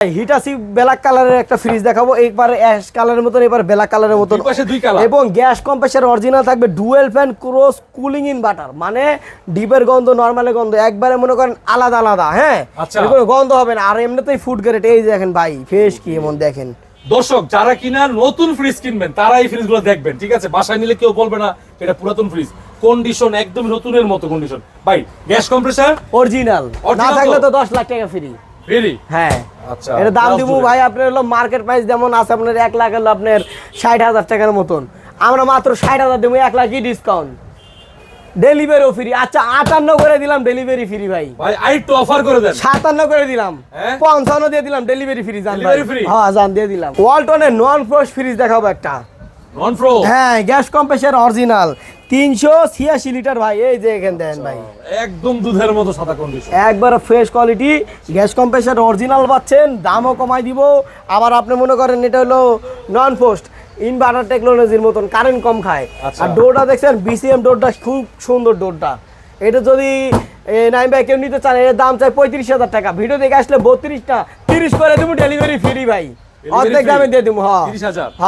Hitachi black কালারের একটা fridge দেখাবো, একবার অ্যাশ কালারের মতন, এবার ব্ল্যাক কালারের মতন, এবং গ্যাস কম্প্রেসার অরিজিনাল থাকবে, dual fan cross cooling inverter, মানে ডিপের গন্ধ নরমালের গন্ধ একবারে মনে করেন আলাদা আলাদা। হ্যাঁ, কোনো গন্ধ হবে না। আর এমনিতেই ফুড গ্রেড, এই দেখেন ভাই ফ্রেশ কি এমন দেখেন। দর্শক যারা কিনা নতুন ফ্রিজ কিনবেন তারা এই ফ্রিজগুলো দেখবেন, ঠিক আছে? বাসায় নিলে কেউ বলবে না এটা পুরাতন ফ্রিজ, কন্ডিশন একদম নতুনের মতো কন্ডিশন। ভাই গ্যাস কম্প্রেসার অরিজিনাল, না থাকলে তো 10 লাখ টাকা ফ্রি। ফ্রি? হ্যাঁ। আচ্ছা, এটা দাম দিব ভাই আপনার হলো মার্কেট প্রাইস যেমন আছে আপনার 1 লাখ হলো আপনার 60,000 টাকার মতন, আমরা মাত্র 60,000 দেবো, 1 লাখই ডিসকাউন্ট, ডেলিভারিও ফ্রি। আচ্ছা 58 করে দিলাম, ডেলিভারি ফ্রি ভাই। ভাই আইটু অফার করে দেন। 57 করে দিলাম, 55 দিয়ে দিলাম, ডেলিভারি ফ্রি। জান ভাই, হ্যাঁ জান দিয়ে দিলাম। ওয়ালটনের নন ফ্রস্ট ফ্রিজ দেখাবো একটা, নন ফ্রস্ট। হ্যাঁ, গ্যাস কম্প্রেসার অরিজিনাল 386 লিটার ভাই, এই যে এখানে দেন ভাই, একদম দুধের মতো সাদা কন্ডিশন, একবার fresh quality gas compressor original পাচ্ছেন, দামও কমাই দিব। আবার আপনি মনে করেন এটা হলো নন ফ্রস্ট ইনভার্টার টেকনোলজির মতন, কারেন্ট কম খায়। আর ডোরটা দেখছেন বিসিএম ডোরটা খুব সুন্দর ডোরটা। এটা যদি নাইম ভাই কেউ নিতে চান, এর দাম চাই 35,000 টাকা। ভিডিও দেখে আসলে 32 না 30 করে দেবো, ডেলিভারি ফ্রি ভাই, অর্ধেক দামে দিয়ে দেবো। হ্যাঁ 30,000।